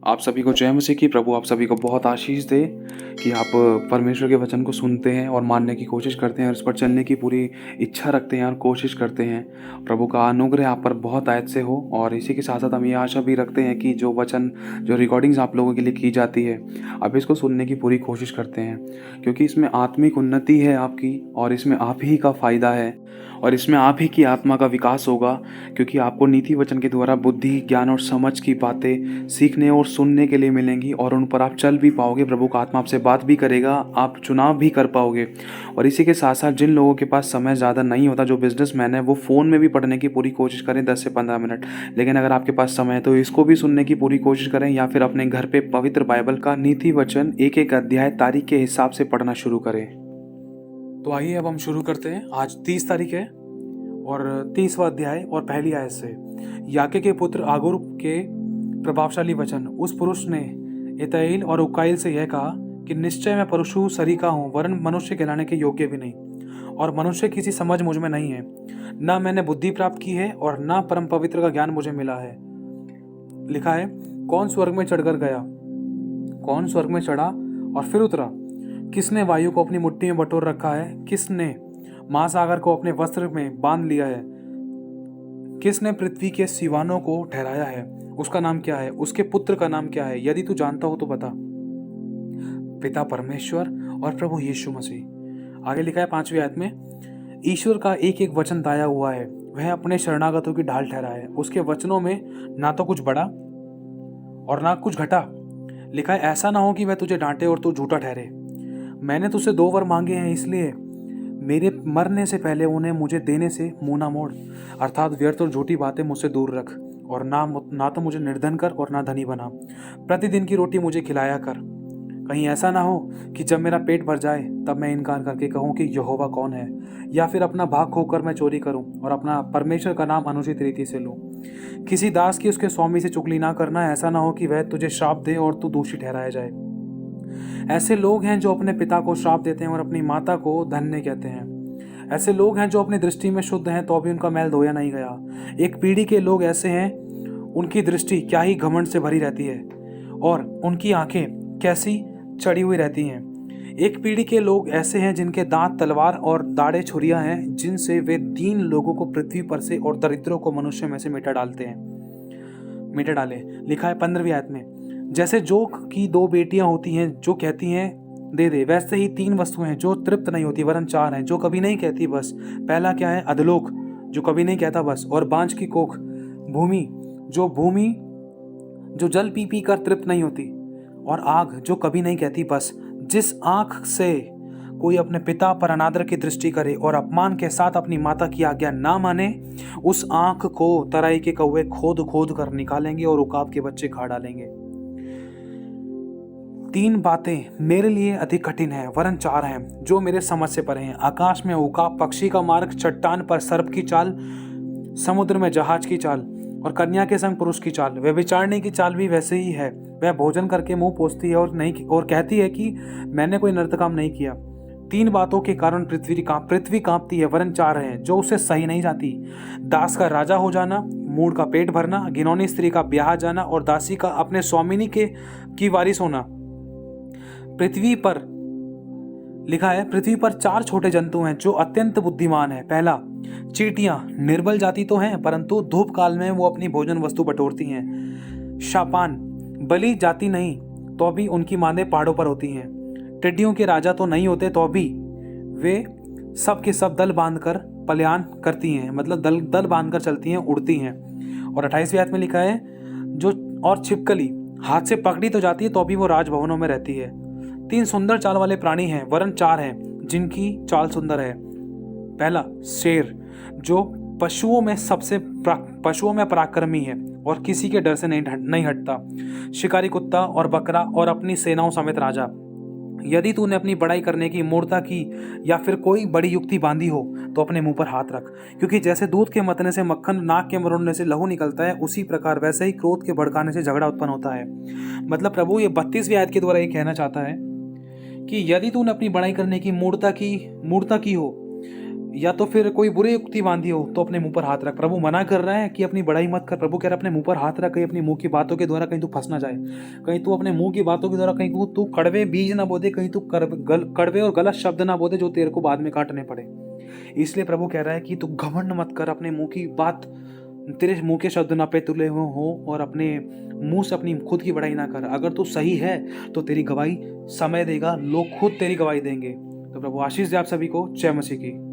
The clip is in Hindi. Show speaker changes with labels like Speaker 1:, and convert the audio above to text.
Speaker 1: आप सभी को जय मसीह की। प्रभु आप सभी को बहुत आशीष दे कि आप परमेश्वर के वचन को सुनते हैं और मानने की कोशिश करते हैं और उस पर चलने की पूरी इच्छा रखते हैं और कोशिश करते हैं। प्रभु का अनुग्रह आप पर बहुत आयत से हो। और इसी के साथ साथ हम ये आशा भी रखते हैं कि जो वचन जो रिकॉर्डिंग्स आप लोगों के लिए की जाती है, आप इसको सुनने की पूरी कोशिश करते हैं, क्योंकि इसमें आत्मिक उन्नति है आपकी, और इसमें आप ही का फ़ायदा है, और इसमें आप ही की आत्मा का विकास होगा। क्योंकि आपको नीति वचन के द्वारा बुद्धि, ज्ञान और समझ की बातें सीखने और सुनने के लिए मिलेंगी, और उन पर आप चल भी पाओगे। प्रभु का आत्मा आपसे बात भी करेगा, आप चुनाव भी कर पाओगे। और इसी के साथ साथ जिन लोगों के पास समय ज़्यादा नहीं होता, जो बिजनेसमैन है, वो फ़ोन में भी पढ़ने की पूरी कोशिश करें 10 से 15 मिनट। लेकिन अगर आपके पास समय है तो इसको भी सुनने की पूरी कोशिश करें, या फिर अपने घर पे पवित्र बाइबल का नीति वचन एक एक अध्याय तारीख के हिसाब से पढ़ना शुरू करें। तो आइए अब हम शुरू करते हैं। आज 30 तारीख है और 30वां अध्याय और पहली आयत से। याके के पुत्र आगुर के प्रभावशाली वचन। उस पुरुष ने इतैल और उकाइल से यह कहा कि निश्चय मैं परशु सरीका हूँ, वरन मनुष्य कहलाने के योग्य भी नहीं, और मनुष्य किसी समझ मुझ में नहीं है। ना मैंने बुद्धि प्राप्त की है और ना परम पवित्र का ज्ञान मुझे मिला है। लिखा है, कौन स्वर्ग में चढ़कर गया, कौन स्वर्ग में चढ़ा और फिर उतरा, किसने वायु को अपनी मुट्ठी में बटोर रखा है, किसने महासागर को अपने वस्त्र में बांध लिया है, किसने पृथ्वी के सीवानों को ठहराया है, उसका नाम क्या है, उसके पुत्र का नाम क्या है, यदि तू जानता हो तो बता। पिता परमेश्वर और प्रभु यीशु मसीह। आगे लिखा है 5वीं आयत में, ईश्वर का एक एक वचन दाया हुआ है, वह अपने शरणागतों की ढाल ठहरा है। उसके वचनों में ना तो कुछ बढ़ा और ना कुछ घटा। लिखा है, ऐसा ना हो कि वह तुझे डांटे और तू झूठा ठहरे। मैंने तुझसे 2 वर मांगे हैं, इसलिए मेरे मरने से पहले उन्हें मुझे देने से मुंह ना मोड़। अर्थात व्यर्थ और झूठी बातें मुझसे दूर रख, और ना तो मुझे निर्धन कर और ना धनी बना। प्रतिदिन की रोटी मुझे खिलाया कर। कहीं ऐसा ना हो कि जब मेरा पेट भर जाए तब मैं इनकार करके कहूँ कि यहोवा कौन है, या फिर अपना भाग खोकर मैं चोरी करूँ और अपना परमेश्वर का नाम अनुचित रीति से लूँ। किसी दास की उसके स्वामी से चुगली ना करना। ऐसा ना हो कि वह तुझे श्राप दे और तू दोषी ठहराया जाए। ऐसे लोग हैं जो अपने पिता को श्राप देते हैं और अपनी माता को धन्य कहते हैं। ऐसे लोग हैं जो अपनी दृष्टि में शुद्ध हैं तो भी उनका मैल धोया नहीं गया। एक पीढ़ी के लोग ऐसे हैं, उनकी दृष्टि क्या ही घमंड से भरी रहती है, और उनकी आंखें कैसी चढ़ी हुई रहती हैं। एक पीढ़ी के लोग ऐसे हैं जिनके दांत तलवार और दाढ़ें छुरियां हैं, जिनसे वे दीन लोगों को पृथ्वी पर से और दरिद्रों को मनुष्य में से मिटा डाले। लिखा है 15वीं आयत में, जैसे जोक की 2 बेटियां होती हैं जो कहती हैं दे दे, वैसे ही 3 वस्तुएं हैं जो तृप्त नहीं होती, वरन 4 हैं जो कभी नहीं कहती बस। पहला क्या है? अधलोक, जो कभी नहीं कहता बस, और बांझ की कोख, भूमि जो जल पी पी कर तृप्त नहीं होती, और आग जो कभी नहीं कहती बस। जिस आंख से कोई अपने पिता पर अनादर की दृष्टि करे और अपमान के साथ अपनी माता की आज्ञा ना माने, उस आंख को तराई के कौवे खोद खोद कर निकालेंगे और उकाब के बच्चे खा डालेंगे। 3 बातें मेरे लिए अधिक कठिन है, वरन 4 हैं जो मेरे समझ से परे हैं। आकाश में उकाब, पक्षी का मार्ग, चट्टान पर सर्प की चाल, समुद्र में जहाज की चाल, और कन्या के संग पुरुष की चाल। वह विचारने की चाल भी वैसे ही है। वह भोजन करके मुंह पोंछती है और कहती है कि मैंने कोई नर्त काम नहीं किया। 3 बातों के कारण पृथ्वी कांपती है, वरन 4 हैं जो उससे सही नहीं जाती। दास का राजा हो जाना, मूढ़ का पेट भरना, घिनौनी स्त्री का ब्याह जाना, और दासी का अपने स्वामिनी की वारिस होना। पृथ्वी पर लिखा है, पृथ्वी पर 4 छोटे जंतु हैं जो अत्यंत बुद्धिमान है। पहला, चींटियां निर्बल जाति तो हैं, परंतु धूप काल में वो अपनी भोजन वस्तु बटोरती हैं। शापान बली जाति नहीं तो भी उनकी मांदें पहाड़ों पर होती हैं। टिड्डियों के राजा तो नहीं होते तो भी वे सब के सब दल बांधकर पलायन करती हैं, मतलब दल बांधकर चलती हैं, उड़ती हैं। और 28वीं आयत में लिखा है, जो और छिपकली हाथ से पकड़ी तो जाती है तो भी वो राजभवनों में रहती है। 3 सुंदर चाल वाले प्राणी हैं, वरन 4 हैं जिनकी चाल सुंदर है। पहला, शेर, जो पशुओं में पराक्रमी है और किसी के डर से नहीं हटता। शिकारी कुत्ता और बकरा और अपनी सेनाओं समेत राजा। यदि तूने अपनी बड़ाई करने की मूर्ता की या फिर कोई बड़ी युक्ति बांधी हो तो अपने मुंह पर हाथ रख, क्योंकि जैसे दूध के मतने से मक्खन, नाक के मरोड़ने से लहू निकलता है, उसी प्रकार वैसे ही क्रोध के भड़काने से झगड़ा उत्पन्न होता है। मतलब प्रभु ये 32वीं आयत के द्वारा ये कहना चाहता है कि यदि तूने अपनी बड़ाई करने की मूर्ता की हो, या तो फिर कोई बुरी युक्ति बांधी हो तो अपने मुंह पर हाथ रख। प्रभु मना कर रहा है कि अपनी बड़ाई मत कर। प्रभु कह रहा है अपने मुंह पर हाथ रख, कहीं अपनी मुंह की बातों के द्वारा कहीं तू फंस ना जाए, कहीं तू अपने मुंह की बातों के द्वारा कहीं तू कड़वे बीज ना बोदे, कहीं तू कड़वे और गलत शब्द ना बोदे जो तेरे को बाद में काटने पड़े। इसलिए प्रभु कह रहा है कि तू घमंड मत कर, अपने मुंह की बात, तेरे मुंह के शब्द ना पे तुले हो और अपने मुंह से अपनी खुद की बड़ाई ना कर। अगर तू सही है तो तेरी गवाही समय देगा, लोग खुद तेरी गवाही देंगे। तो प्रभु आशीष दे आप सभी को। जय मसीह की।